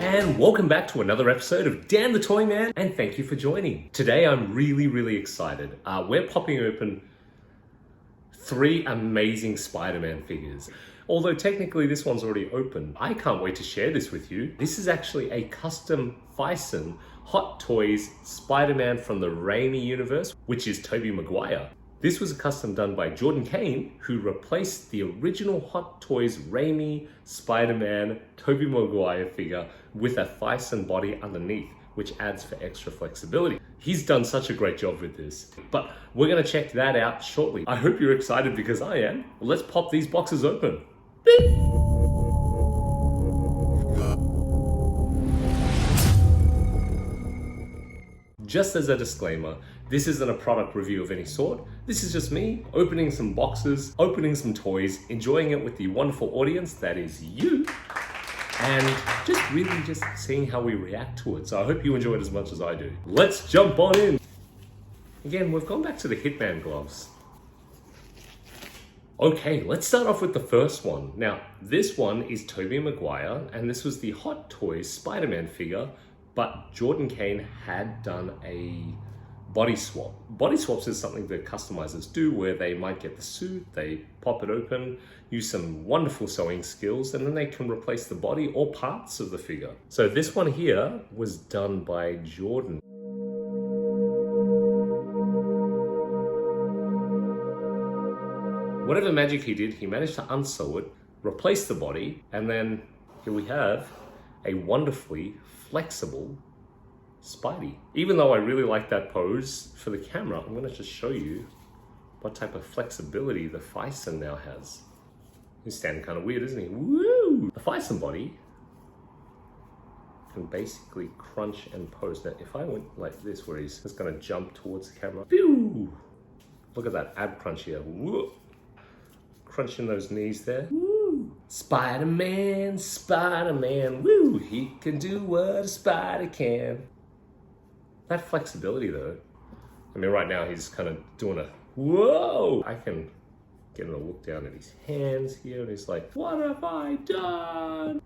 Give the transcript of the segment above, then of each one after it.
and welcome back to another episode of Dan the Toy Man, and thank you for joining. Today I'm really excited. We're popping open 3 amazing Spider-Man figures. Although technically this one's already open, I can't wait to share this with you. This is actually a custom Fison Hot Toys Spider-Man from the Raimi universe, which is Tobey Maguire. This was a custom done by Jordan Kane, who replaced the original Hot Toys Raimi Spider-Man Tobey Maguire figure with a Fison body underneath, which adds for extra flexibility. He's done such a great job with this, but we're gonna check that out shortly. I hope you're excited because I am. Well, let's pop these boxes open. Just as a disclaimer, this isn't a product review of any sort. This is just me opening some boxes, opening some toys, enjoying it with the wonderful audience that is you, and just seeing how we react to it. So I hope you enjoy it as much as I do. Let's jump on in. Again, we've gone back to the Hitman gloves. Okay, let's start off with the first one. Now, this one is Tobey Maguire, and this was the Hot Toys Spider-Man figure, but Jordan Kane had done a body swap. Body swaps is something that customizers do where they might get the suit, they pop it open, use some wonderful sewing skills, and then they can replace the body or parts of the figure. So this one here was done by Jordan. Whatever magic he did, he managed to unsew it, replace the body, and then here we have a wonderfully flexible Spidey. Even though I really like that pose for the camera, I'm gonna just show you what type of flexibility the Fison now has. He's standing kind of weird, isn't he? Woo! The Fison body can basically crunch and pose. Now, if I went like this, where he's just gonna jump towards the camera, pew! Look at that ab crunch here. Woo! Crunching those knees there. Woo! Spider-Man, Spider-Man, woo! He can do what a spider can. That flexibility though, I mean right now he's kind of doing a whoa! I can get him to look down at his hands here and he's like, what have I done?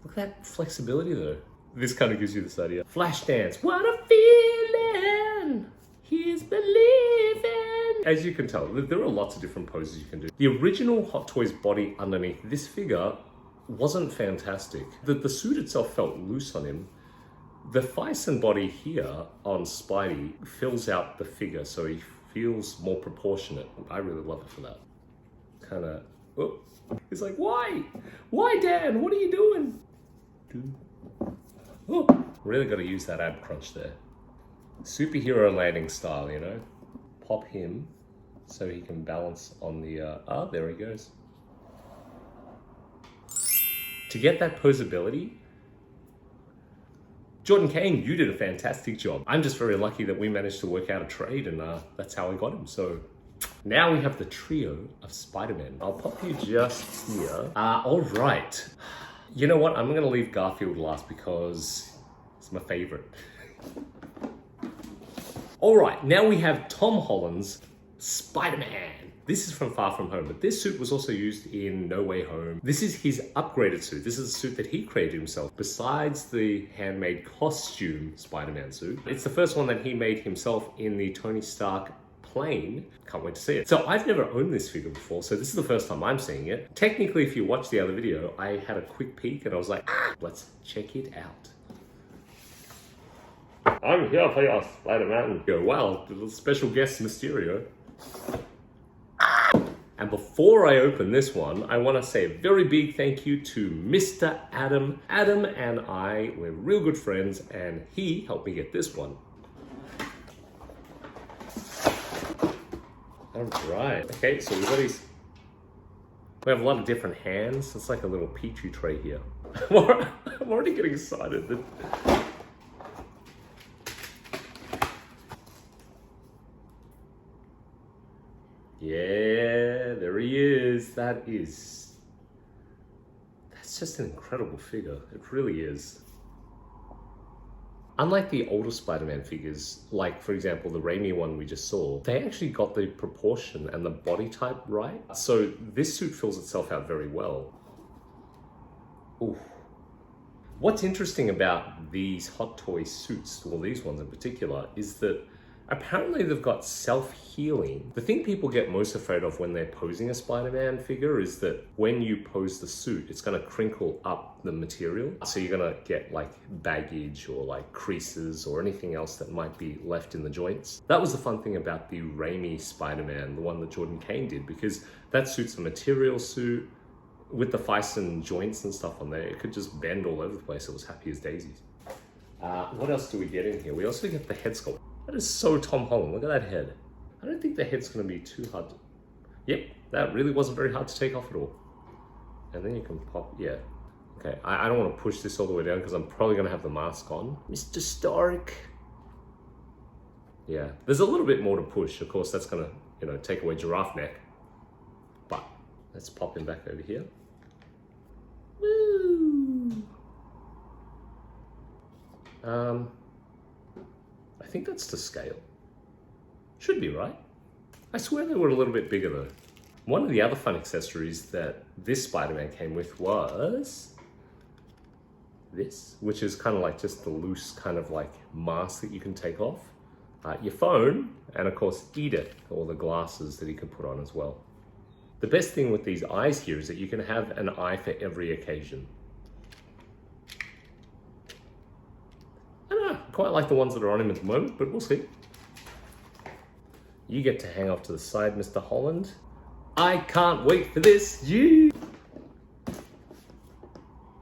Look at that flexibility though. This kind of gives you this idea. Flashdance, what a feeling! He's believing! As you can tell, there are lots of different poses you can do. The original Hot Toys body underneath this figure wasn't fantastic. The suit itself felt loose on him. The Fison body here on Spidey fills out the figure so he feels more proportionate. I really love it for that. Kind of, oh, he's like, why? Why, Dan? What are you doing? Oh, really got to use that ab crunch there. Superhero landing style, you know? Pop him so he can balance on the, there he goes. To get that posability, Jordan Kane, you did a fantastic job. I'm just very lucky that we managed to work out a trade and that's how I got him. So now we have the trio of Spider-Man. I'll pop you just here. All right. You know what? I'm gonna leave Garfield last because it's my favorite. All right, now we have Tom Holland's Spider-Man. This is from Far From Home, but this suit was also used in No Way Home. This is his upgraded suit. This is a suit that he created himself. Besides the handmade costume Spider-Man suit, it's the first one that he made himself in the Tony Stark plane. Can't wait to see it. So I've never owned this figure before, so this is the first time I'm seeing it. Technically, if you watch the other video, I had a quick peek and I was like, let's check it out. I'm here for your Spider-Man. Go, wow, the special guest Mysterio. And before I open this one, I want to say a very big thank you to Mr. Adam. Adam and I, we're real good friends, and he helped me get this one. All right. Okay, so we've got these. We have a lot of different hands. It's like a little Petri tray here. I'm already getting excited. Yeah, there he is. That's just an incredible figure. It really is. Unlike the older Spider-Man figures, like for example the Raimi one we just saw, they actually got the proportion and the body type right. So this suit fills itself out very well. Ooh. What's interesting about these Hot Toy suits, well these ones in particular, is that apparently they've got self-healing. The thing people get most afraid of when they're posing a Spider-Man figure is that when you pose the suit, it's gonna crinkle up the material. So you're gonna get like baggage or like creases or anything else that might be left in the joints. That was the fun thing about the Raimi Spider-Man, the one that Jordan Kane did, because that suit's a material suit with the Fison joints and stuff on there. It could just bend all over the place. It was happy as daisies. What else do we get in here? We also get the head sculpt. That is so Tom Holland. Look at that head. I don't think the head's going to be too hard to... Yep, that really wasn't very hard to take off at all. And then you can pop... Yeah. Okay, I don't want to push this all the way down because I'm probably going to have the mask on. Mr. Stark. Yeah, there's a little bit more to push. Of course, that's going to, you know, take away giraffe neck. But let's pop him back over here. Woo! I think that's to scale. Should be, right? I swear they were a little bit bigger though. One of the other fun accessories that this Spider-Man came with was this, which is kind of like just the loose kind of like mask that you can take off. Your phone, and of course Edith, or the glasses that he could put on as well. The best thing with these eyes here is that you can have an eye for every occasion. Quite like the ones that are on him at the moment, but we'll see. You get to hang off to the side, Mr. Holland. I can't wait for this. Yeah.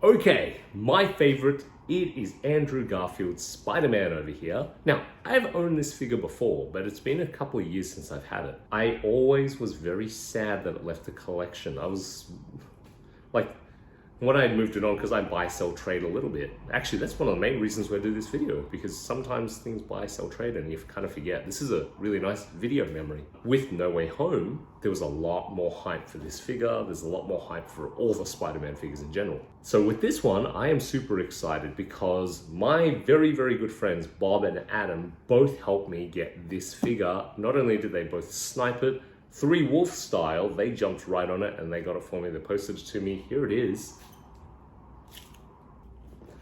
Okay, my favorite. It is Andrew Garfield's Spider-Man over here. Now, I've owned this figure before, but it's been a couple of years since I've had it. I always was very sad that it left the collection. I was like, when I moved it on, because I buy, sell, trade a little bit. Actually, that's one of the main reasons why I do this video, because sometimes things buy, sell, trade, and you kind of forget. This is a really nice video memory. With No Way Home, there was a lot more hype for this figure. There's a lot more hype for all the Spider-Man figures in general. So with this one, I am super excited because my very, very good friends, Bob and Adam, both helped me get this figure. Not only did they both snipe it, 3 Wolf style, they jumped right on it and they got it for me. They posted it to me. Here it is.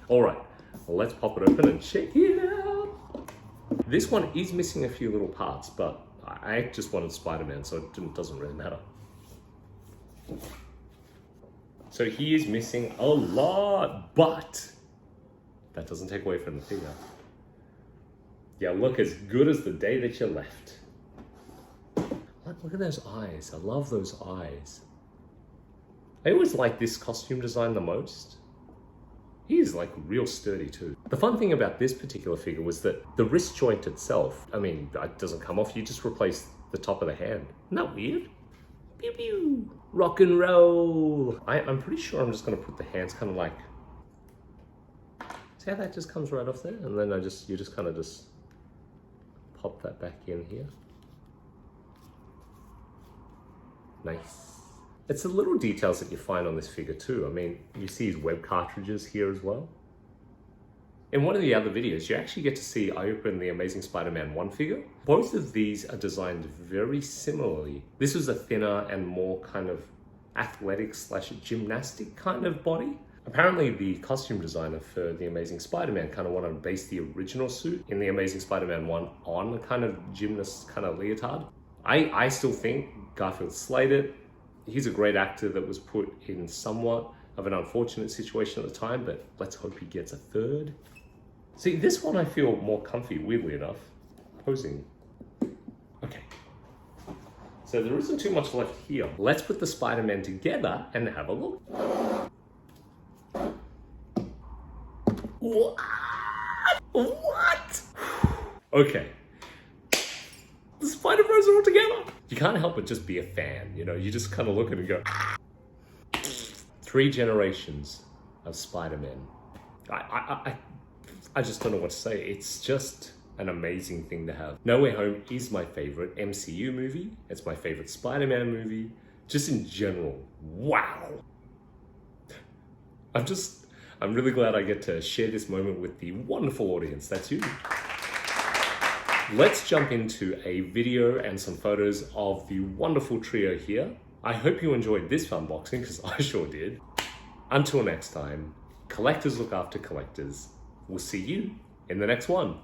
All right, well, let's pop it open and check it out. This one is missing a few little parts, but I just wanted Spider-Man, so it doesn't really matter. So he is missing a lot, but that doesn't take away from the figure. Yeah, look as good as the day that you left. Look at those eyes. I love those eyes. I always like this costume design the most. He's like real sturdy too. The fun thing about this particular figure was that the wrist joint itself, I mean, it doesn't come off, you just replace the top of the hand. Isn't that weird? Pew pew, rock and roll. I'm pretty sure I'm just gonna put the hands kind of like, see how that just comes right off there? And then you just kind of just pop that back in here. Nice. It's the little details that you find on this figure too. I mean, you see his web cartridges here as well. In one of the other videos, you actually get to see I open the Amazing Spider-Man 1 figure. Both of these are designed very similarly. This was a thinner and more kind of athletic / gymnastic kind of body. Apparently the costume designer for the Amazing Spider-Man kind of wanted to base the original suit in the Amazing Spider-Man 1 on a kind of gymnast kind of leotard. I still think Garfield slayed it. He's a great actor that was put in somewhat of an unfortunate situation at the time, but let's hope he gets a third. See, this one I feel more comfy, weirdly enough, posing. Okay. So there isn't too much left here. Let's put the Spider-Man together and have a look. What? Okay. The Spider-Bros are all together. You can't help but just be a fan, you know? You just kind of look at it and go, 3 generations of Spider-Man. I just don't know what to say. It's just an amazing thing to have. No Way Home is my favorite MCU movie. It's my favorite Spider-Man movie. Just in general, wow. I'm really glad I get to share this moment with the wonderful audience. That's you. Let's jump into a video and some photos of the wonderful trio here. I hope you enjoyed this unboxing, because I sure did. Until next time, Collectors look after collectors. We'll see you in the next one.